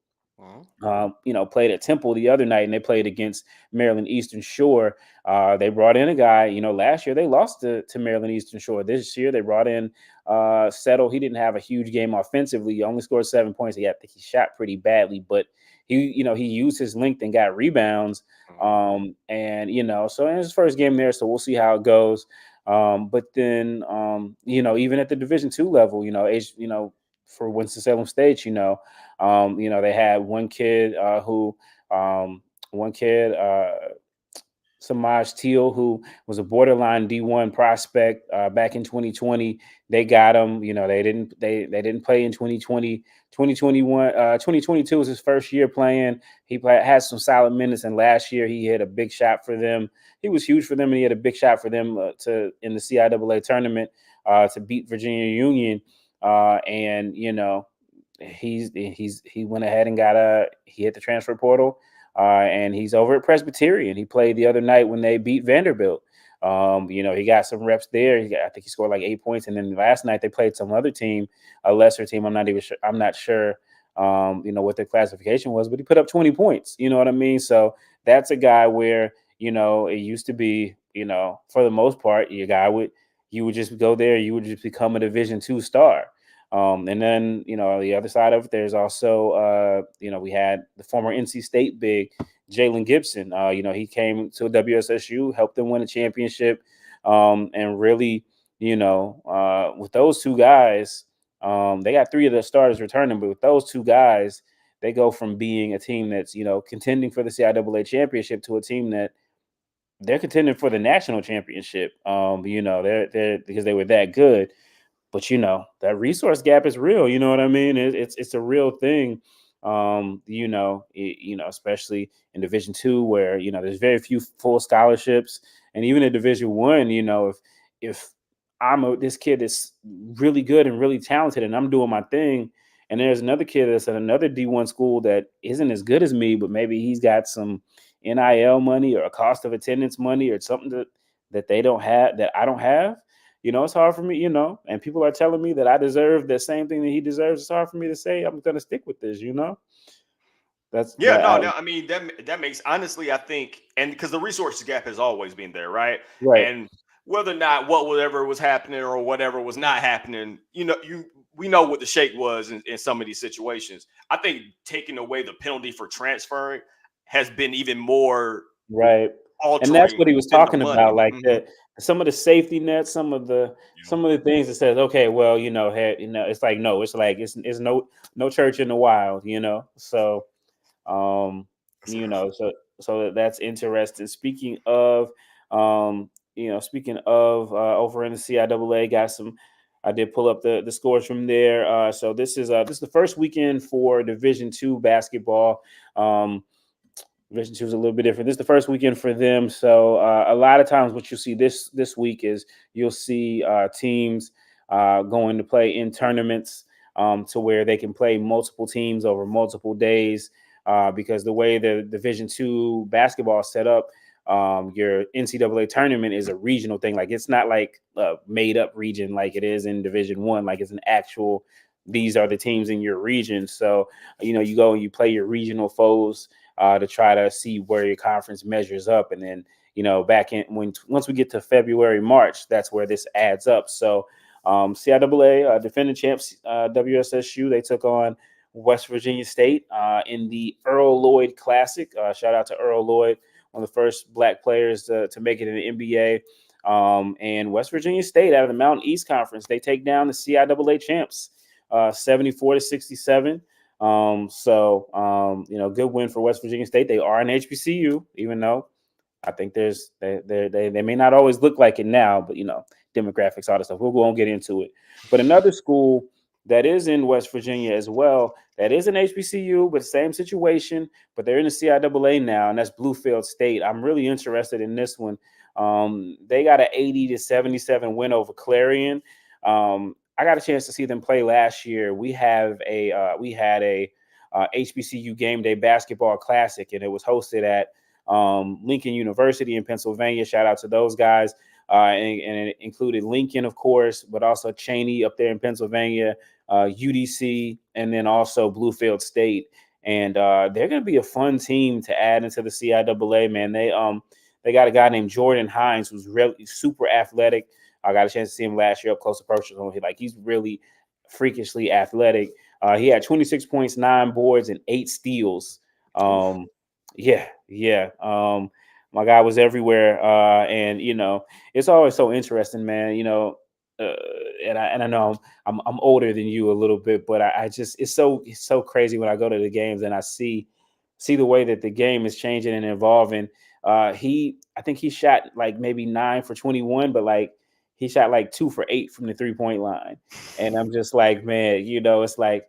S1: Played at Temple the other night, and they played against Maryland Eastern Shore. They brought in a guy. Last year they lost to Maryland Eastern Shore. This year they brought in Settle. He didn't have a huge game offensively. He only scored 7 points. I think he shot pretty badly, but he used his length and got rebounds. So in his first game there, so we'll see how it goes. But then, even at the Division II level, for Winston-Salem State, they had one kid Samaj Teal, who was a borderline D1 prospect back in 2020. They got him. They didn't play in 2020. 2021, 2022 was his first year playing. He had some solid minutes, and last year he hit a big shot for them. He was huge for them, and he had a big shot for them in the CIAA tournament to beat Virginia Union. He went ahead and he hit the transfer portal. And he's over at Presbyterian. He played the other night when they beat Vanderbilt. He got some reps there. I think he scored like 8 points. And then last night they played some other team, a lesser team. I'm not sure, what their classification was, but he put up 20 points. You know what I mean? So that's a guy where, it used to be, for the most part, you would just go there. You would just become a Division II star. And then, the other side of it, there's also, we had the former NC State big Jalen Gibson. He came to WSSU, helped them win a championship. And really, with those two guys, they got 3 of the starters returning, but with those two guys, they go from being a team that's, contending for the CIAA championship to a team that they're contending for the national championship. They're because they were that good. But that resource gap is real. You know what I mean? It's a real thing. Especially in Division II, where there's very few full scholarships, and even in Division I, if I'm this kid that's really good and really talented, and I'm doing my thing, and there's another kid that's at another D1 school that isn't as good as me, but maybe he's got some NIL money or a cost of attendance money or something that they don't have that I don't have. It's hard for me, and people are telling me that I deserve the same thing that he deserves. It's hard for me to say I'm going to stick with this, That's
S2: I mean, that makes, honestly, I think, and because the resources gap has always been there, right?
S1: Right.
S2: And whether or not whatever was happening or whatever was not happening, we know what the shake was in some of these situations. I think taking away the penalty for transferring has been even more
S1: right. And that's what he was talking about, like that. Some of the safety nets, some of the things that says, okay, well, it's like no, it's like it's no church in the wild, So, so that's interesting. Speaking of over in the CIAA, I did pull up the scores from there. So this is the first weekend for Division II basketball. Division II is a little bit different. This is the first weekend for them. So a lot of times what you'll see this week is you'll see teams going to play in tournaments to where they can play multiple teams over multiple days because the way the Division II basketball is set up, your NCAA tournament is a regional thing. Like it's not like a made up region like it is in Division I. Like it's an actual, these are the teams in your region. So, you go and you play your regional foes to try to see where your conference measures up. And then, once we get to February, March, that's where this adds up. So CIAA defending champs WSSU, they took on West Virginia State in the Earl Lloyd Classic. Shout out to Earl Lloyd, one of the first Black players to make it in the NBA. And West Virginia State out of the Mountain East Conference, they take down the CIAA champs 74-67. Good win for West Virginia State. They are an HBCU, even though I think they may not always look like it now, but demographics, all that stuff. We'll go and get into it. But another school that is in West Virginia as well, that is an HBCU, but same situation, but they're in the CIAA now, and that's Bluefield State. I'm really interested in this one. They got an 80-77 win over Clarion. I got a chance to see them play last year. We had a HBCU game day basketball classic, and it was hosted at Lincoln University in Pennsylvania. Shout out to those guys. And it included Lincoln, of course, but also Cheney up there in Pennsylvania, UDC, and then also Bluefield State. and they're going to be a fun team to add into the CIAA. Man, they got a guy named Jordan Hines who's really super athletic. I got a chance to see him last year up close approach. He's really freakishly athletic. He had 26 points, 9 boards, and 8 steals. Yeah. My guy was everywhere, and it's always so interesting, man. And I know I'm older than you a little bit, but I just it's so crazy when I go to the games and I see the way that the game is changing and evolving. I think he shot like maybe 9 for 21, but like he shot like 2 for 8 from the 3-point line, and I'm just like, man, it's like,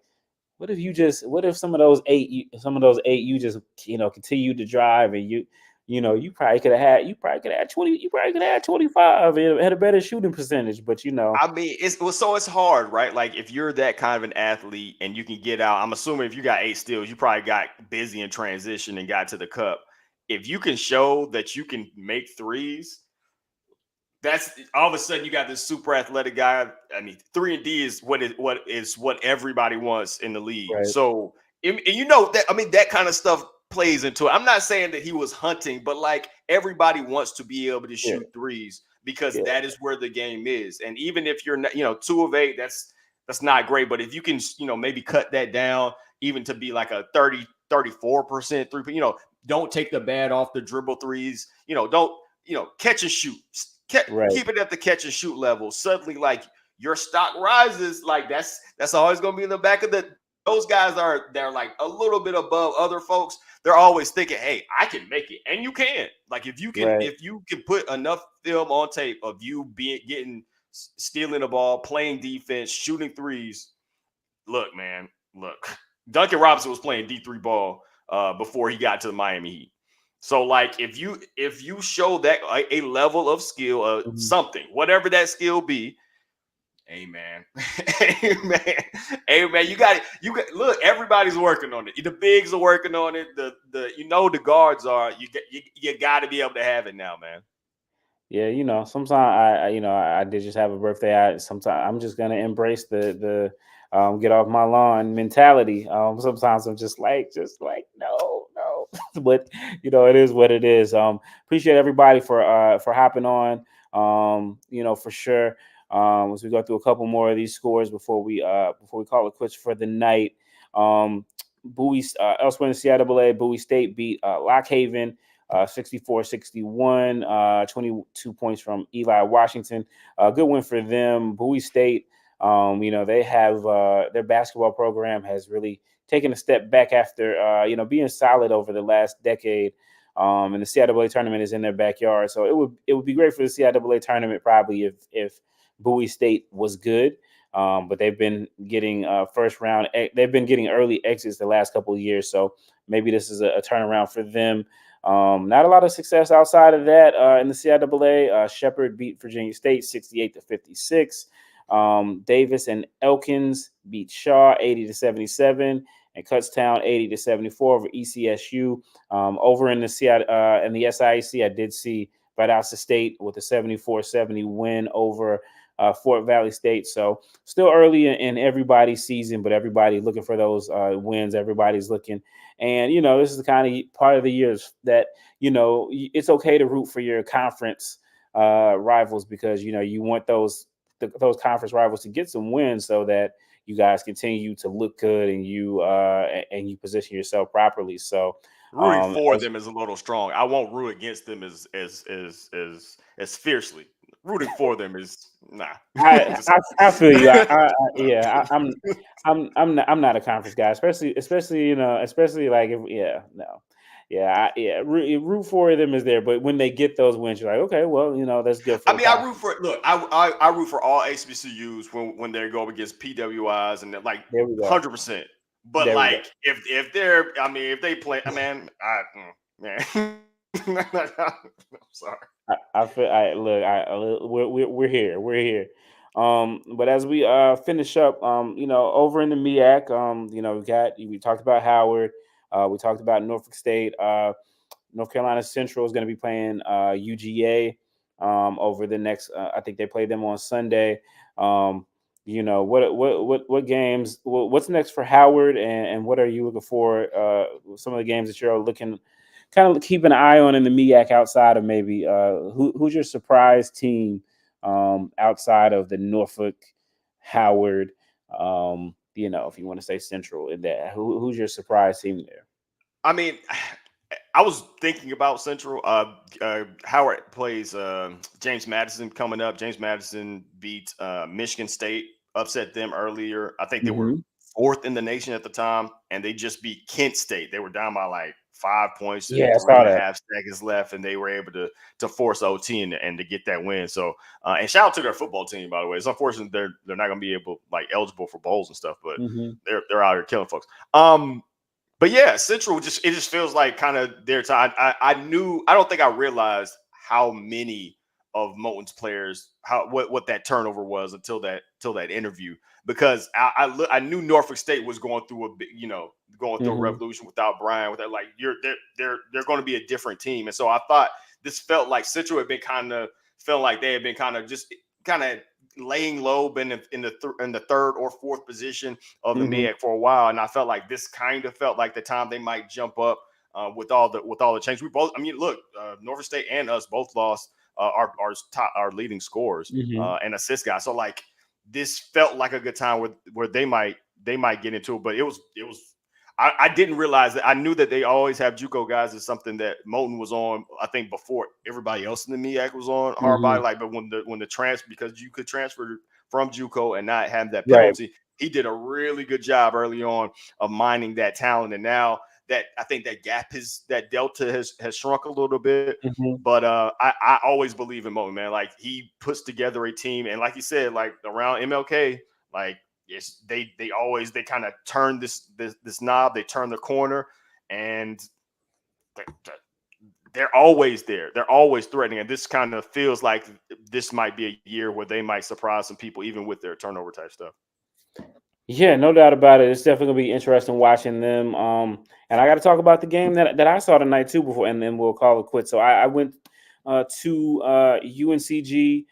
S1: what if some of those eight you just continue to drive, and you probably could have had 20, you probably could have had 25 and had a better shooting percentage, but
S2: I mean, it's hard, right? Like if you're that kind of an athlete and you can get out, I'm assuming if you got 8 steals, you probably got busy in transition and got to the cup. If you can show that you can make threes, that's all of a sudden you got this super athletic guy. I mean, 3 and D is what everybody wants in the league.
S1: Right.
S2: So, and that, I mean, that kind of stuff plays into it. I'm not saying that he was hunting, but like everybody wants to be able to shoot threes because that is where the game is. And even if you're not, 2 of 8, that's not great. But if you can, maybe cut that down even to be like a 34% three, don't take the bad off the dribble threes, don't, catch and shoot. Keep it at the catch and shoot level. Suddenly, like your stock rises. Like that's always going to be in the back of those guys they're like a little bit above other folks. They're always thinking, hey, I can make it, and you can. Like if you can put enough film on tape of you stealing the ball, playing defense, shooting threes. Look, man, Duncan Robinson was playing D3 ball before he got to the Miami Heat. So, like, if you show that a level of skill, something, whatever that skill be, amen, amen. You got it. Look, everybody's working on it. The bigs are working on it. The guards are. You got to be able to have it now, man.
S1: Yeah, sometimes I did just have a birthday. Sometimes I'm just gonna embrace the get off my lawn mentality. Sometimes I'm just like no. But it is what it is. Appreciate everybody for hopping on. For sure. As we go through a couple more of these scores before we call it quits for the night. Bowie elsewhere in the CIAA, Bowie State beat Lock Haven 64-61, 22 points from Eli Washington. Good win for them. Bowie State, they have their basketball program has really taken a step back after, being solid over the last decade. And the CIAA tournament is in their backyard. So it would be great for the CIAA tournament probably if Bowie State was good. But they've been getting first round. They've been getting early exits the last couple of years. So maybe this is a turnaround for them. Not a lot of success outside of that in the CIAA. Shepherd beat Virginia State 68-56. Davis and Elkins beat Shaw 80-77, and Kutztown 80-74 over ECSU. Over in the SIAC, I did see Valdosta State with a 74-70 win over Fort Valley State. So still early in everybody's season, but everybody looking for those wins. Everybody's looking. And, this is the kind of part of the years that, it's okay to root for your conference rivals because, you want those conference rivals to get some wins so that you guys continue to look good and you position yourself properly. So
S2: rooting for them is a little strong. I won't root against them as fiercely. Rooting for them is nah.
S1: I feel you. I'm not a conference guy, especially like root for them is there, but when they get those wins, you're like, okay, well, that's good.
S2: I root for look. I root for all HBCUs when they go up against PWIs and they're like 100%. But like if they play, man, man. I'm sorry.
S1: We're here. But as we finish up, over in the MEAC, we talked about Howard, we talked about Norfolk State, North Carolina Central is going to be playing UGA over the next. I think they play them on Sunday. what games? What's next for Howard, and what are you looking for? Some of the games that you're looking, kind of keep an eye on in the MEAC outside of maybe who's your surprise team outside of the Norfolk, Howard, if you want to say Central in that, who's your surprise team there?
S2: I mean, I was thinking about Central. Howard plays James Madison coming up. James Madison beat Michigan State, upset them earlier. I think they were fourth in the nation at the time, and they just beat Kent State. They were down by like 5 points and
S1: Yeah, I
S2: three
S1: saw
S2: and a
S1: that.
S2: half seconds left, and they were able to force OT and to get that win. So, and shout out to their football team, by the way. It's unfortunate they're not going to be eligible for bowls and stuff, but they're out here killing folks. But yeah, Central it just feels like kind of their time. I don't think I realized how many of Moulton's players, what that turnover was until that interview, because I knew Norfolk State was going through a revolution without Brian, with that, like they're going to be a different team. And so I thought this felt like Central had been they had been kind of laying low, been in the third or fourth position of the MEAC for a while, and I felt like this kind of felt like the time they might jump up with all the change. We both, look, Norfolk State and us both lost our leading scorers and assist guys. So like this felt like a good time where they might get into it, but it was. I didn't realize that. I knew that they always have JUCO guys is something that Moulton was on, I think, before everybody else in the MEAC was on hard body. Like, but when the transfer, because you could transfer from JUCO and not have that penalty, he did a really good job early on of mining that talent. And now that I think that that delta has shrunk a little bit. But I always believe in Moulton, man. Like, he puts together a team, and like you said, like around MLK, like. Yes, they kind of turn this knob. They turn the corner, and they're always there. They're always threatening, and this kind of feels like this might be a year where they might surprise some people, even with their turnover type stuff.
S1: Yeah, no doubt about it. It's definitely gonna be interesting watching them. And I got to talk about the game that I saw tonight too before, and then we'll call it quits. So I went to UNCG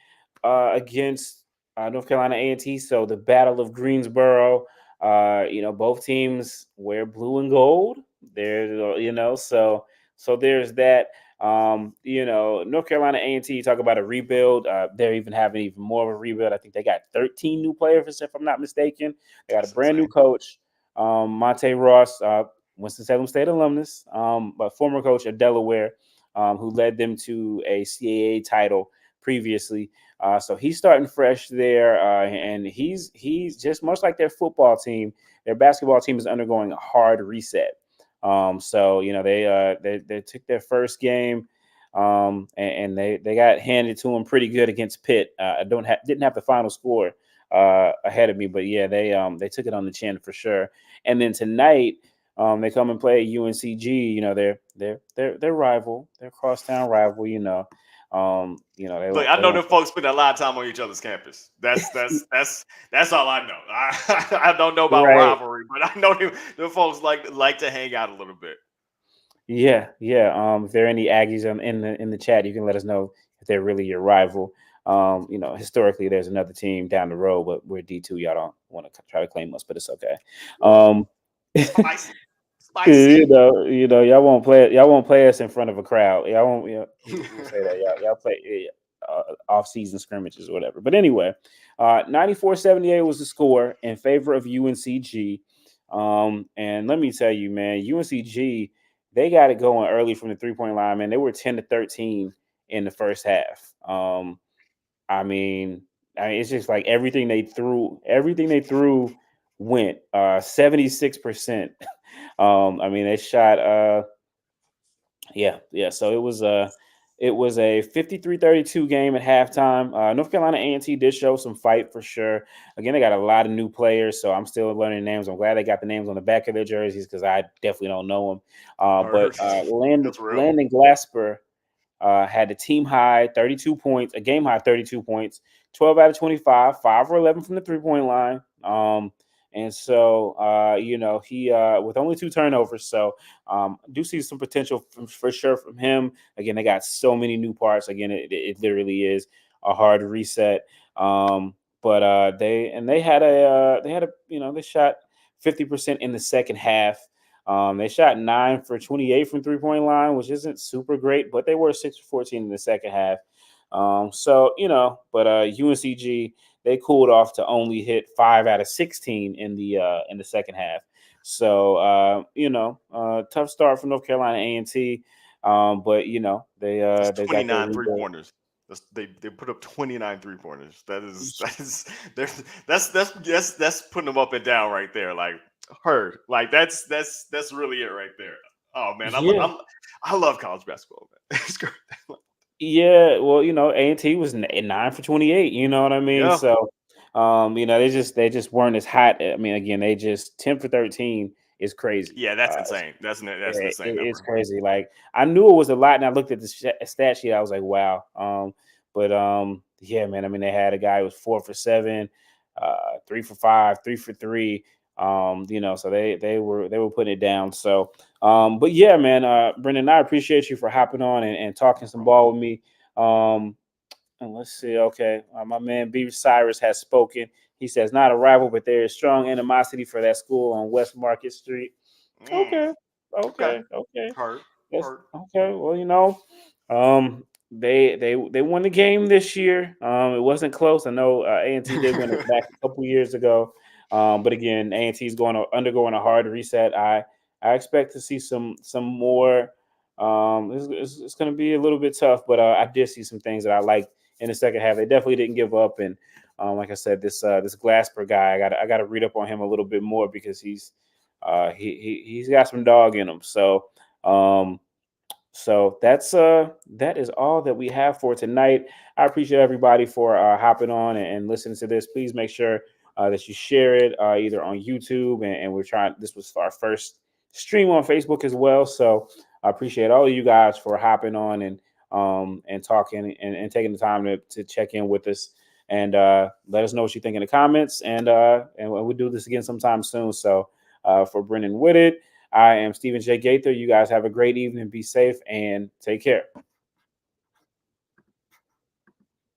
S1: against North Carolina A&T. So the Battle of Greensboro. Both teams wear blue and gold. So there's that. North Carolina A&T, talk about a rebuild. They're even having even more of a rebuild. I think they got 13 new players, if I'm not mistaken. They got a brand new coach, Monte Ross, Winston-Salem State alumnus, but former coach of Delaware, who led them to a CAA title previously. So he's starting fresh there, and he's just much like their football team. Their basketball team is undergoing a hard reset. So they took their first game, and they got handed to them pretty good against Pitt. I didn't have the final score ahead of me, but yeah, they took it on the chin for sure. And then tonight, they come and play UNCG. Their rival, their crosstown rival.
S2: I know them folks spend a lot of time on each other's campus. That's all I know. I don't know about rivalry, but I know them folks like to hang out a little bit.
S1: Yeah. If there are any Aggies in the chat, you can let us know if they're really your rival. Historically, there's another team down the road, but we're D2. Y'all don't want to try to claim us, but it's okay.
S2: Spicy.
S1: Y'all won't play us in front of a crowd. Y'all won't. We'll say that. Y'all play off-season scrimmages or whatever. But anyway, 94-78 was the score in favor of UNCG. And let me tell you, man, UNCG, they got it going early from the 3-point line. Man, they were 10-13 in the first half. It's just like everything they threw went 76%. They shot so it was a 53-32 game at halftime. North Carolina A&T did show some fight for sure. Again, they got a lot of new players, so I'm still learning names. I'm glad they got the names on the back of their jerseys because I definitely don't know them. But Landon Glasper had the team high 32 points, a game high 32 points, 12 out of 25, 5 for 11 from the 3-point line. And so, he with only 2 turnovers. So do see some potential for sure from him. Again, they got so many new parts. Again, it literally is a hard reset. But they had a they shot 50% in the second half. They shot 9 for 28 from 3-point line, which isn't super great, but they were 6 for 14 in the second half. So but UNCG, they cooled off to only hit 5 out of 16 in the second half. So tough start for North Carolina A&T. But
S2: That's
S1: they got their
S2: 29 three
S1: rebound.
S2: pointers. They put up 29 3-pointers. That's putting them up and down right there. Like heard. Like that's really it right there. Oh man,
S1: Yeah.
S2: I love college basketball, man. It's great.
S1: Yeah, well, A&T was 9 for 28. You know what I mean?
S2: Yeah.
S1: So, they just weren't as hot. I mean, again, they just 10 for 13 is crazy.
S2: Yeah, that's insane. That's an insane
S1: It's
S2: number.
S1: crazy. Like I knew it was a lot, and I looked at the stat sheet. I was like, wow. But yeah, man. I mean, they had a guy who was 4 for 7, 3 for 5, 3 for 3. So they were putting it down. So, but yeah, man, Brenden, I appreciate you for hopping on and talking some ball with me. And let's see. Okay, my man B. Cyrus has spoken. He says, not a rival, but there is strong animosity for that school on West Market Street. Okay.
S2: Okay.
S1: Okay.
S2: Heard.
S1: Okay. Well, they won the game this year. It wasn't close. I know A&T did win it back a couple years ago. But again, A&T is undergoing a hard reset. I expect to see some more. It's going to be a little bit tough, but I did see some things that I liked in the second half. They definitely didn't give up, and like I said, this Glasper guy, I got to read up on him a little bit more because he's got some dog in him. So that is all that we have for tonight. I appreciate everybody for hopping on and listening to this. Please make sure that you share it either on YouTube, and we're trying. This was our first stream on Facebook as well. So I appreciate all of you guys for hopping on and talking and taking the time to check in with us, and let us know what you think in the comments. And we'll do this again sometime soon. So for Brenden Whitted, I am Stephen J. Gaither. You guys have a great evening. Be safe and take care.